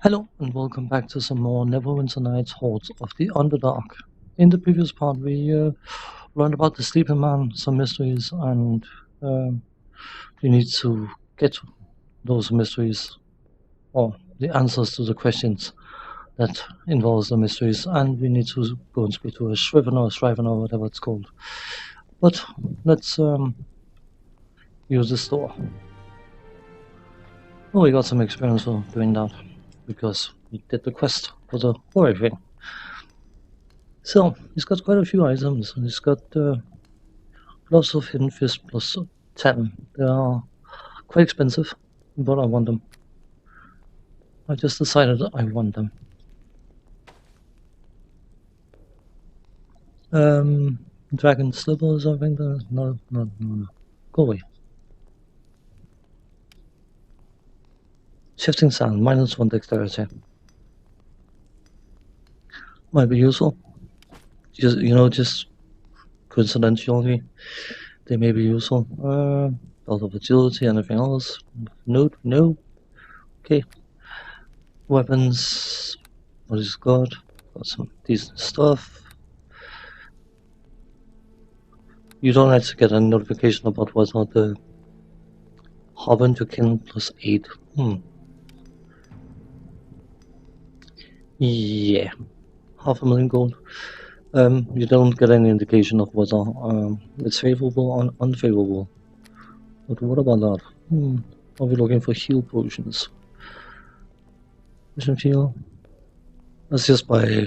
Hello and welcome back to some more Neverwinter Nights Hordes of the Underdark. In the previous part we learned about the sleeping man, some mysteries, and we need to get those mysteries, or the answers to the questions that involves the mysteries, and we need to go and speak to a Shriven or whatever it's called. But let's use the store. Oh, we got some experience for doing that, because we did the quest for the horror thing. So, he's got quite a few items. He's got lots of hidden fist plus 10. They are quite expensive, but I want them. I just decided I want them. Dragon slippers, I think. No. Go away. Shifting sound, -1 dexterity. Might be useful. Just coincidentally, they may be useful. Lot of agility, anything else? No. Okay. Weapons. What is got? Got some decent stuff. You don't actually get a notification about what's on the Harbinger Kin +8. Yeah. 500,000 gold. You don't get any indication of whether it's favorable or unfavorable. But what about that? Are we looking for heal potions? Vision heal. Let's just buy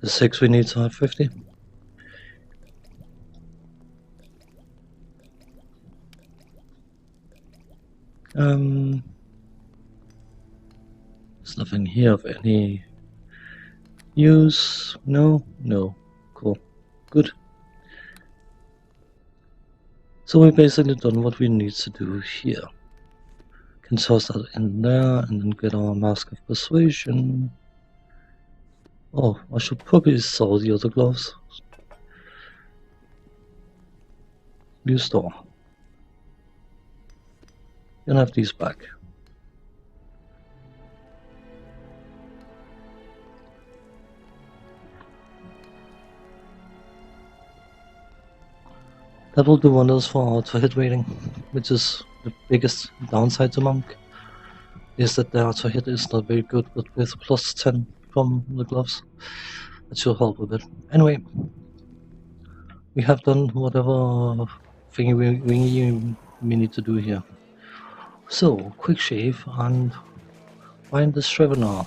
the 6 we need to have 50. There's nothing here of any use. No. Cool. Good. So we've basically done what we need to do here. Can toss that in there and then get our Mask of Persuasion. Oh, I should probably sell the other gloves. New store. You can have these back. That will do wonders for our to-hit rating, which is the biggest downside to Monk, is that their to-hit is not very good, but with +10 from the gloves, that should help a bit. Anyway, we have done whatever thing we need to do here. So, quick shave and find the Shrivenar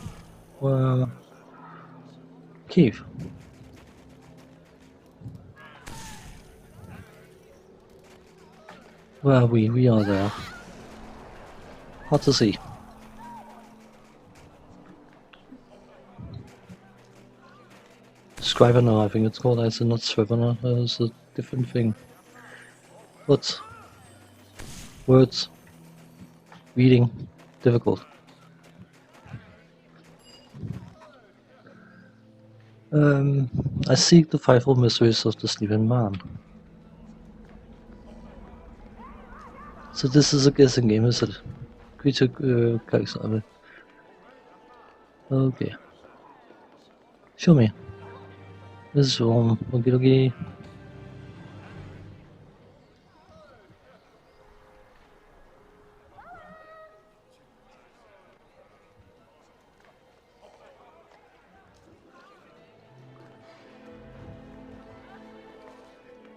cave. Where are we? We are there. Hard to see. Scrivener, I think it's called. I said not Scrivener, it's a different thing. But words, reading, difficult. I seek the 5 mysteries of the sleeping man. So this is a guessing game, is it? Creature character. Okay. Show me. This is wrong. Okay.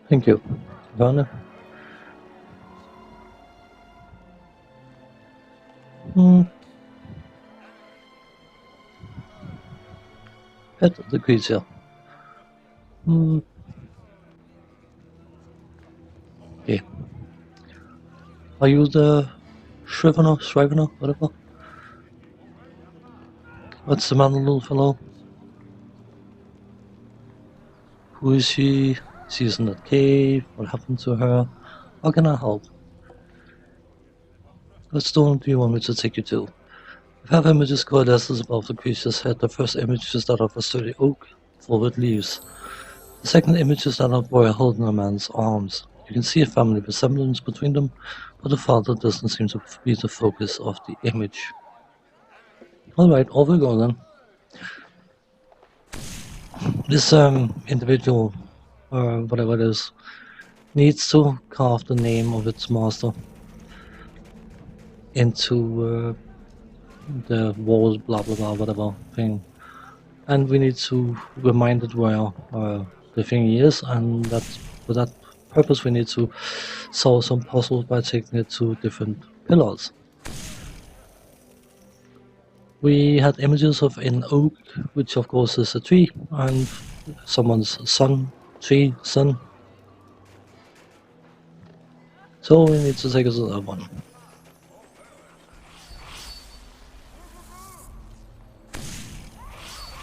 Thank you, Werner. Pet the creature. Okay. Are you the Shrivener, whatever? What's the matter, little fellow? Who is she? She's in that cave. What happened to her? How can I help? What stone do you want me to take you to? I have images coalesces above the creature's head. The first image is that of a sturdy oak, full with leaves. The second image is that of a boy holding a man's arms. You can see a family resemblance between them, but the father doesn't seem to be the focus of the image. Alright, off we go then. This individual, or whatever it is, needs to carve the name of its master into the walls, blah blah blah, whatever thing. And we need to remind it where the thing is, and for that purpose we need to solve some puzzles by taking it to different pillars. We had images of an oak, which of course is a tree, and someone's son, tree, son. So we need to take us to that one.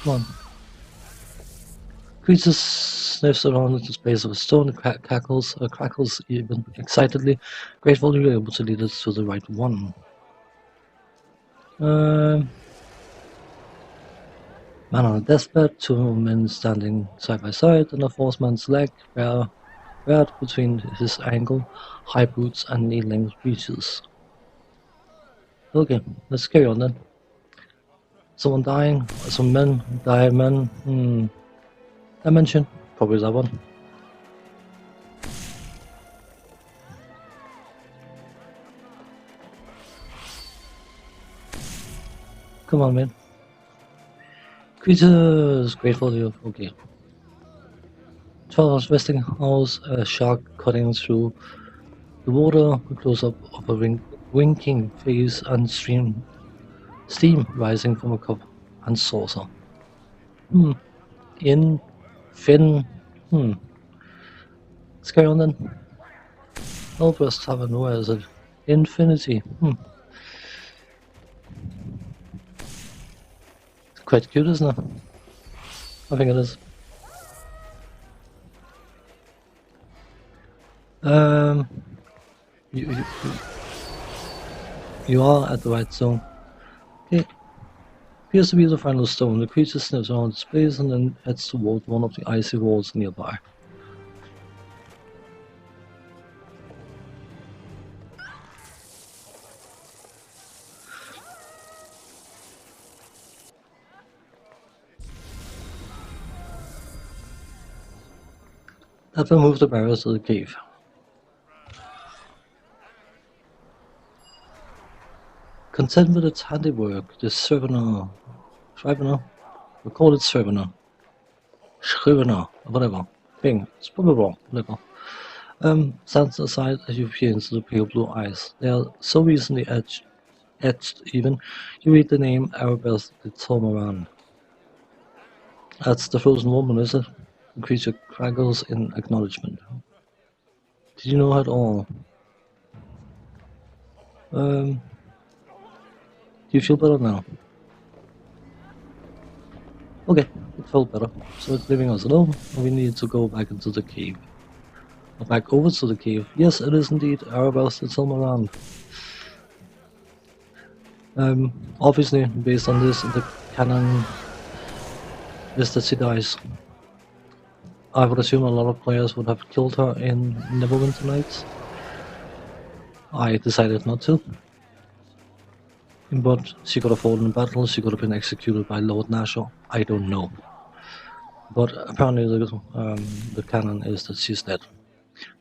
Come on. Creature sniffs around at the space of a stone, crackles even excitedly, grateful you were able to lead us to the right one. Man on a deathbed, two men standing side by side, and a fourth man's leg bared between his ankle, high boots and knee-length breeches. Okay, let's carry on then. Someone dying, some men, dimension, probably that one. Come on, man. Creatures grateful to you. Okay. 12 hours resting house, a shark cutting through the water, a close-up of a winking face and steam rising from a cup and saucer. Let's carry on then. Elbrus Tavern, where is it? Infinity. It's quite cute, isn't it? I think it is. You are at the right zone. Okay. Appears to be the final stone. The creature sniffs around its base and then heads toward one of the icy walls nearby. That will move the barriers to the cave. Content with its handiwork, the Scrivener, we call it Scrivener, whatever, thing, it's probably wrong, whatever. Stands aside as you peer into the pale blue eyes. They are so recently etched even, you read the name Arabelle de Tormoran. That's the frozen woman, is it? The creature crackles in acknowledgement. Did you know her at all? Do you feel better now? Okay, it felt better. So it's leaving us alone, and we need to go back into the cave. Or back over to the cave. Yes, it is indeed Arabelle de Tormoran. Obviously, based on this, the canon is that she dies. I would assume a lot of players would have killed her in Neverwinter Nights. I decided not to. But she could have fallen in battle, she could have been executed by Lord Nashor, I don't know. But apparently the canon is that she's dead.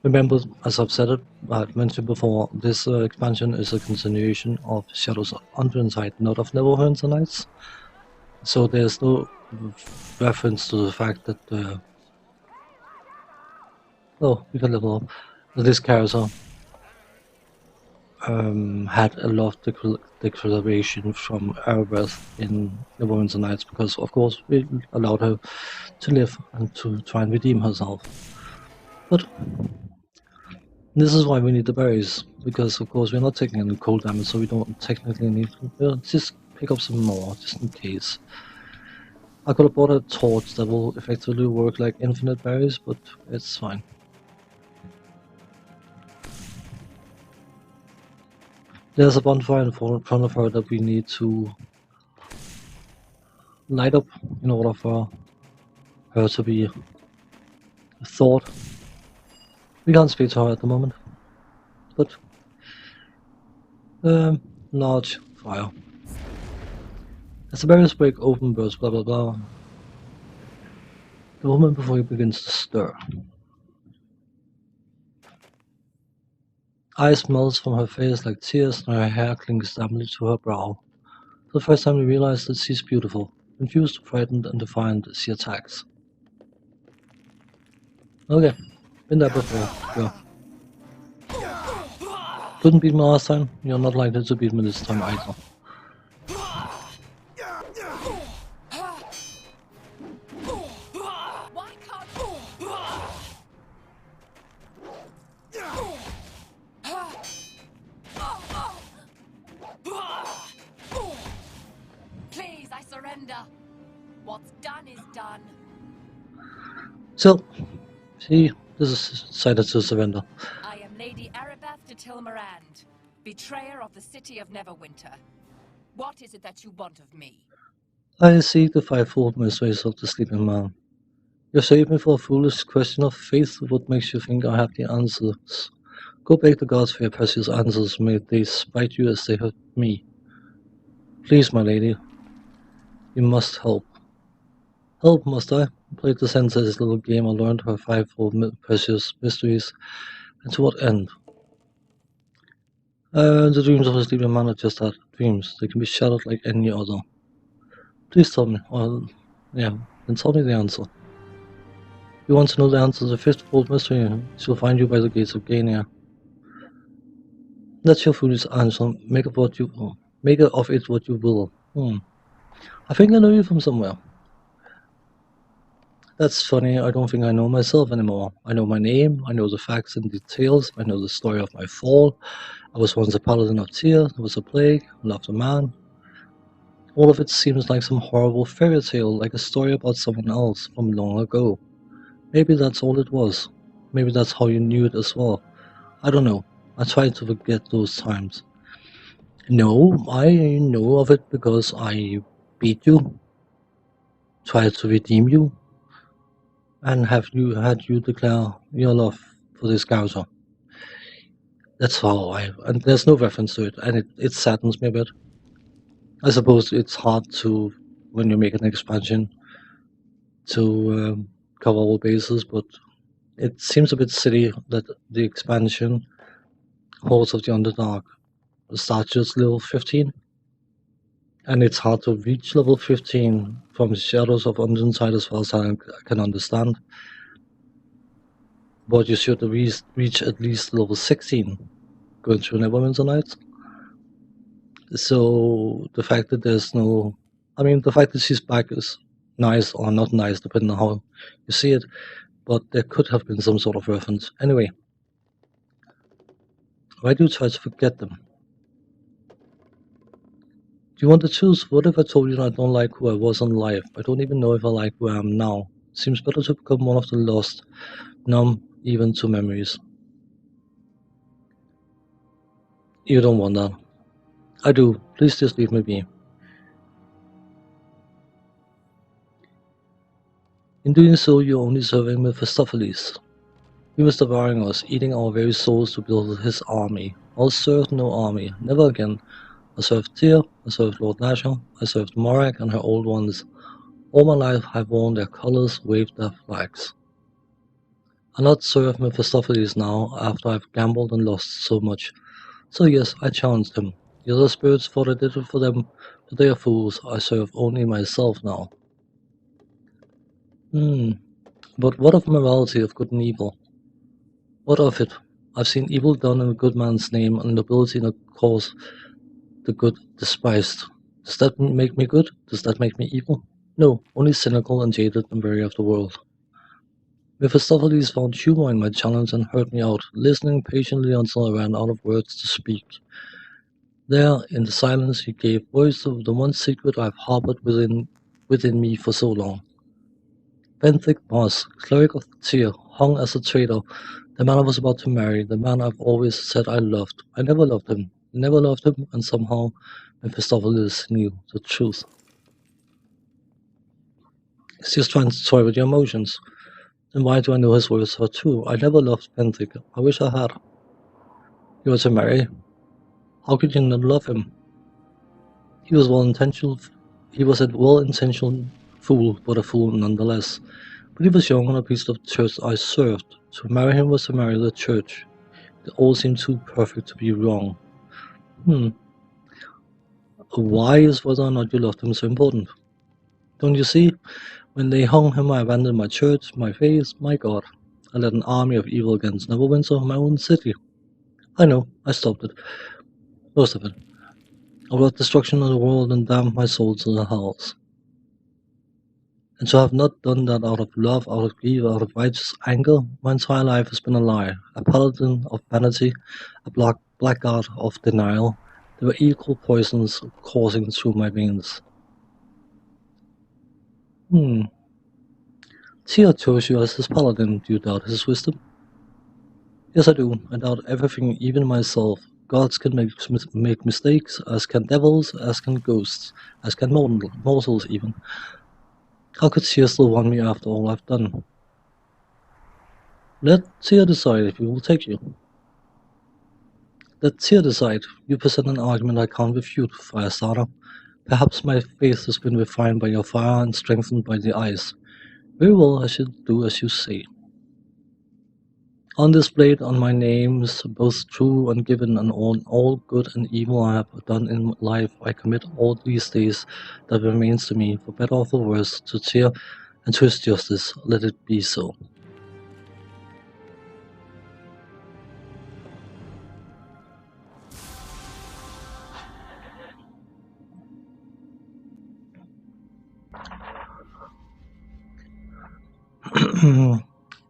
Remember, as I've mentioned before, this expansion is a continuation of Shadows of Underdark, not of Neverwinter Nights. So there's no reference to the fact that we can level up. This character had a lot of declaration from Arabelle in Neverwinter Nights because, of course, we allowed her to live and to try and redeem herself. But this is why we need the berries, because, of course, we're not taking any cold damage, so we don't technically need to just pick up some more, just in case. I could have bought a torch that will effectively work like infinite berries, but it's fine. There's a bonfire in front of her that we need to light up in order for her to be thought. We can't speak to her at the moment, but large fire. As the barriers break open, birds blah blah blah. The woman before you begins to stir. Ice melts from her face like tears, and her hair clings damply to her brow. For the first time you realize that she's beautiful. Confused, frightened, and defiant, she attacks. Okay, been there before, go. Couldn't beat me last time, you're not likely to beat me this time either. Please, I surrender. What's done is done. So, she decided to surrender. I am Lady Arabeth de Tilmarand, betrayer of the city of Neverwinter. What is it that you want of me? I seek the fivefold mysteries of the sleeping man. You saved me for a foolish question of faith. What makes you think I have the answers? Go beg the gods for your precious answers. May they spite you as they hurt me. Please, my lady, you must help. Help, must I? Played the senseless little game. I learned her fivefold precious mysteries. And to what end? The dreams of a sleeping man are just that, dreams. They can be shattered like any other. Please tell me. Well, yeah, then tell me the answer. You want to know the answer to the fifth-fold mystery? She'll find you by the gates of Gania. That's your foolish answer. Make of it what you will. I think I know you from somewhere. That's funny. I don't think I know myself anymore. I know my name. I know the facts and details. I know the story of my fall. I was once a paladin of Tyr. There was a plague. I loved a man. All of it seems like some horrible fairy tale, like a story about someone else from long ago. Maybe that's all it was. Maybe that's how you knew it as well. I don't know. I try to forget those times. No, I know of it because I beat you, tried to redeem you, and had you declare your love for this Gauser. That's how and there's no reference to it, and it saddens me a bit. I suppose it's hard to, when you make an expansion, to cover all bases, but it seems a bit silly that the expansion, Hordes of the Underdark, starts just level 15, and it's hard to reach level 15 from Shadows of Underdark as far as I can understand. But you should reach at least level 16 going through Neverwinter Nights. So the fact that there's no, I mean, the fact that she's back is nice or not nice, depending on how you see it. But there could have been some sort of reference. Anyway, why do you try to forget them? Do you want to choose? What if I told you I don't like who I was in life? I don't even know if I like who I am now. Seems better to become one of the lost, numb even to memories. You don't want that. I do. Please just leave me be. In doing so, you're only serving Mephistopheles. He was devouring us, eating our very souls to build his army. I'll serve no army, never again. I served Tyr, I served Lord Nashor, I served Morak and her old ones. All my life I've worn their colors, waved their flags. I'll not serve Mephistopheles now, after I've gambled and lost so much. So yes, I challenged him. The other spirits thought I did it for them, but they are fools. I serve only myself now. But what of morality of good and evil? What of it? I've seen evil done in a good man's name, and nobility in a cause the good despised. Does that make me good? Does that make me evil? No, only cynical and jaded and weary of the world. Mephistopheles found humor in my challenge and heard me out, listening patiently until I ran out of words to speak. There, in the silence, he gave voice to the one secret I've harbored within me for so long. Benthic Moss, cleric of Tyr, hung as a traitor, the man I was about to marry, the man I've always said I loved. I never loved him, and somehow Mephistopheles knew the truth. He's just trying to toy with your emotions. Then why do I know his words are true? I never loved Benthic. I wish I had. You were to marry. How could you not love him? He was well intentioned, He was a well-intentioned fool, but a fool nonetheless. But he was young and a priest of the church I served. To marry him was to marry the church. It all seemed too perfect to be wrong. Why is whether or not you loved him so important? Don't you see? When they hung him, I abandoned my church, my faith, my God. I led an army of evil against Neverwinter, my own city. I know, I stopped it. Most of it. I brought destruction on the world and damned my soul to the hells. And to have not done that out of love, out of grief, out of righteous anger, my entire life has been a lie. A paladin of vanity, a blackguard of denial. They were equal poisons coursing through my veins. Tyr chose you as his paladin. Do you doubt his wisdom? Yes, I do. I doubt everything, even myself. Gods can make mistakes, as can devils, as can ghosts, as can mortals even. How could Tyr still want me after all I've done? Let Tyr decide if he will take you. Let Tyr decide. You present an argument I can't refute, Firestarter. Perhaps my faith has been refined by your fire and strengthened by the ice. Very well, I should do as you say. On this blade, on my names, both true and given, and on all good and evil I have done in life, I commit all these days that remains to me, for better or for worse, to Tyr and to his justice. Let it be so.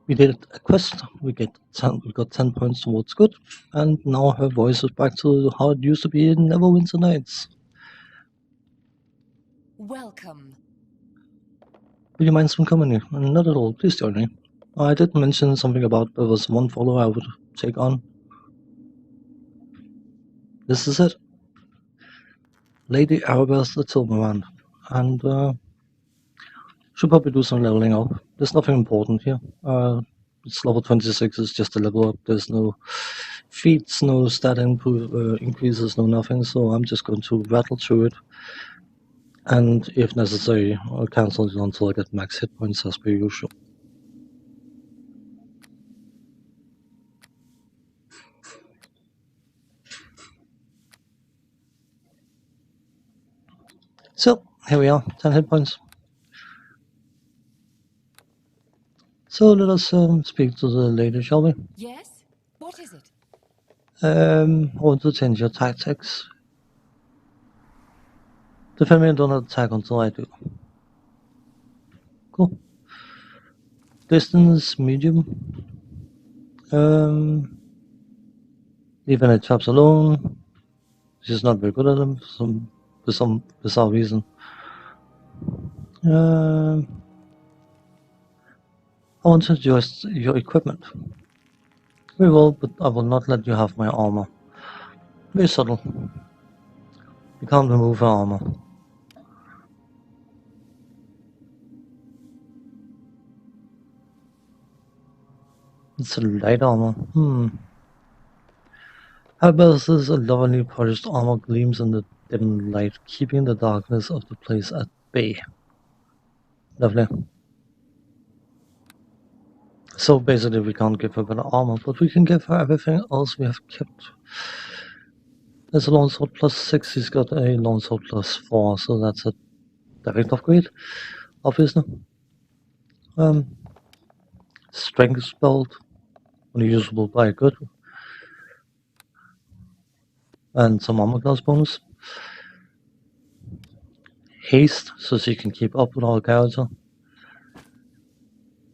We did a quest. We got 10 points towards good, and now her voice is back to how it used to be in Neverwinter Nights. Welcome. Would you mind some company? Not at all. Please join me. I did mention something about there was one follower I would take on. This is it. Lady Arabeth the Tilmarand. And should probably do some leveling up. There's nothing important here. It's level 26, it's just a level up. There's no feats, no stat increases, no nothing. So I'm just going to rattle through it. And if necessary, I'll cancel it until I get max hit points as per usual. So, here we are, 10 hit points. So let us speak to the lady, shall we? Yes? What is it? I want to change your tactics. Defend me and don't attack until I do. Cool. Distance, medium. Leave any traps alone. She's not very good at them for some bizarre reason. I want to adjust your equipment. Very well, but I will not let you have my armor. Very subtle. You can't remove her armor. It's a light armor. Arbaleth's lovely polished armor gleams in the dim light, keeping the darkness of the place at bay. Lovely. So basically we can't give her better armor, but we can give her everything else we have kept. There's a longsword plus 6, he's got a longsword plus 4, so that's a direct upgrade, obviously. Strength belt, only usable by good. And some armor class bonus. Haste, so she can keep up with our character.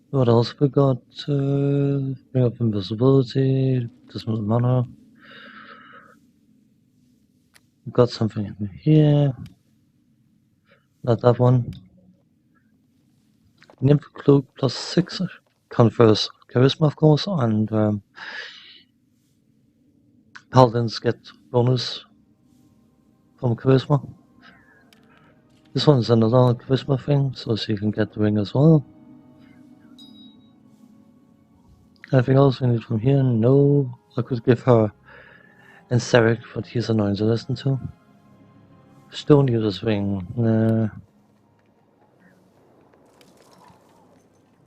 What else we got? Bring up invisibility, doesn't matter. We've got something here. Not that one. Nymph Cloak plus 6 confers charisma, of course, and paladins get bonus from charisma. This one's another charisma thing, so she can get the ring as well. Anything else we need from here? No. I could give her Enseric, but he's annoying to listen to. Stone User's Ring.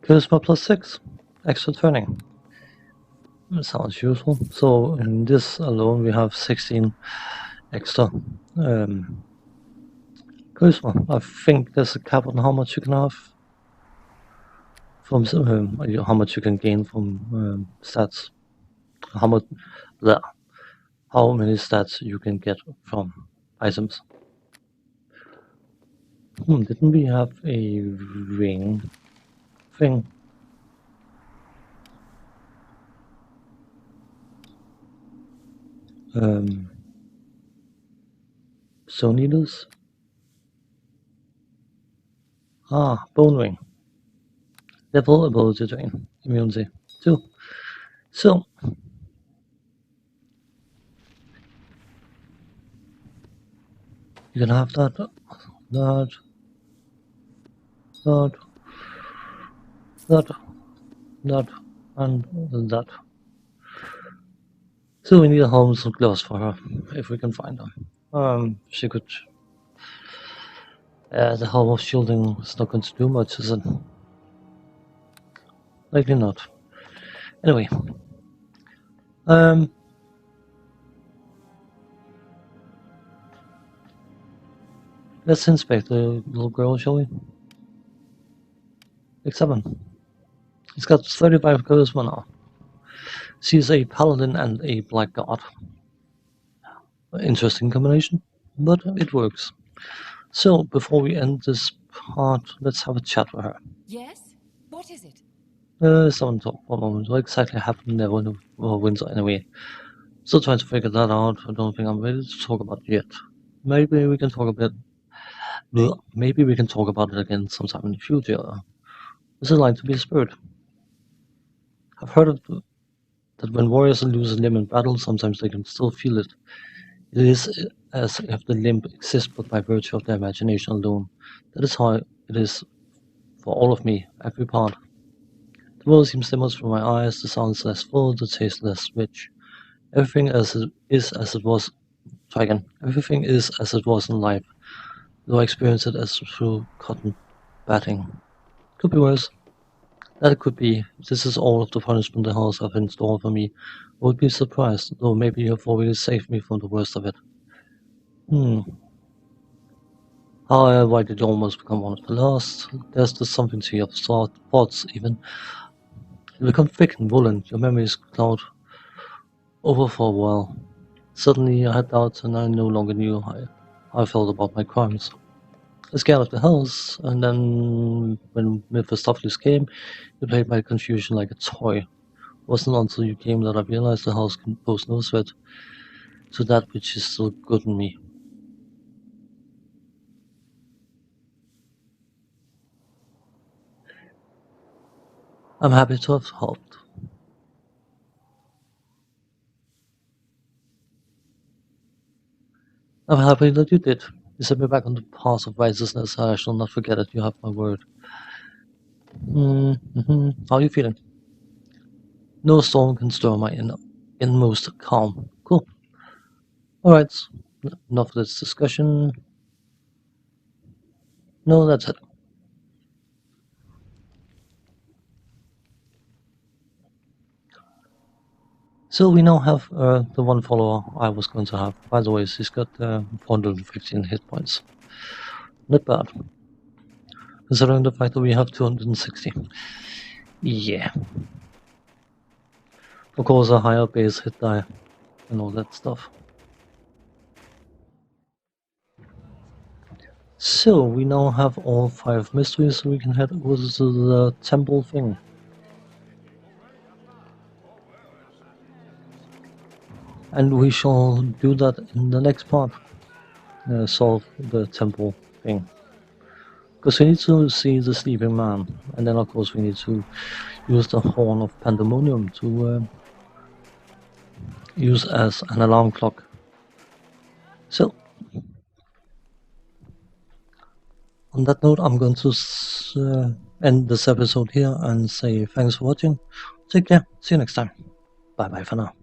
Charisma plus 6. Extra turning. Sounds useful. So in this alone we have 16 extra charisma. I think there's a cap on how much you can have from how much you can gain from stats. How much how many stats you can get from items. Didn't we have a ring thing? So needles. Bone ring. Level ability drain. Immunity 2. So you can have that, that, and that. So we need a helmet and gloves for her, if we can find her. She could. The helm of shielding is not going to do much, is it? Likely not. Anyway. Let's inspect the little girl, shall we? X7. He's got 35 charisma now. She's a paladin and a black god. Interesting combination, but it works. So, before we end this part, let's have a chat with her. Yes? What is it? Someone talk for a moment. What exactly happened there when Winter anyway? Still trying to figure that out. I don't think I'm ready to talk about it yet. Maybe we can talk a bit. Maybe we can talk about it again sometime in the future. What's it like to be a spirit? I've heard that when warriors lose a limb in battle, sometimes they can still feel it. It is as if the limb exists but by virtue of their imagination alone. That is how it is for all of me, every part. The world seems dimmer through my eyes, the sounds less full, the taste less rich. Everything is as it was. Try again. Everything is as it was in life, though I experience it as through cotton batting. Could be worse. That could be. This is all of the punishment the hells have in store for me. I would be surprised, though maybe you have already saved me from the worst of it. However, why did you almost become one of the last? There's just something to your thoughts, even. You become thick and woolen, your memories cloud over for a while. Suddenly I had doubts and I no longer knew how I felt about my crimes. I was scared of the hells, and then when Mephistopheles came, you played my confusion like a toy. It wasn't until you came that I realized the hells can pose no threat to that which is still good in me. I'm happy to have helped. I'm happy that you did. You set me back on the path of righteousness. I shall not forget it. You have my word. How are you feeling? No storm can stir my inmost calm. Cool. Alright. Enough of this discussion. No, that's it. So we now have the one follower I was going to have. By the way, she's got 415 hit points. Not bad. Considering the fact that we have 260. Yeah. Of course, a higher base hit die and all that stuff. So we now have all 5 mysteries, so we can head over to the temple thing. And we shall do that in the next part. Solve the temple thing. Because we need to see the sleeping man, and then of course we need to use the horn of pandemonium to use as an alarm clock. So, on that note, I'm going to end this episode here and say thanks for watching. Take care. See you next time. Bye bye for now.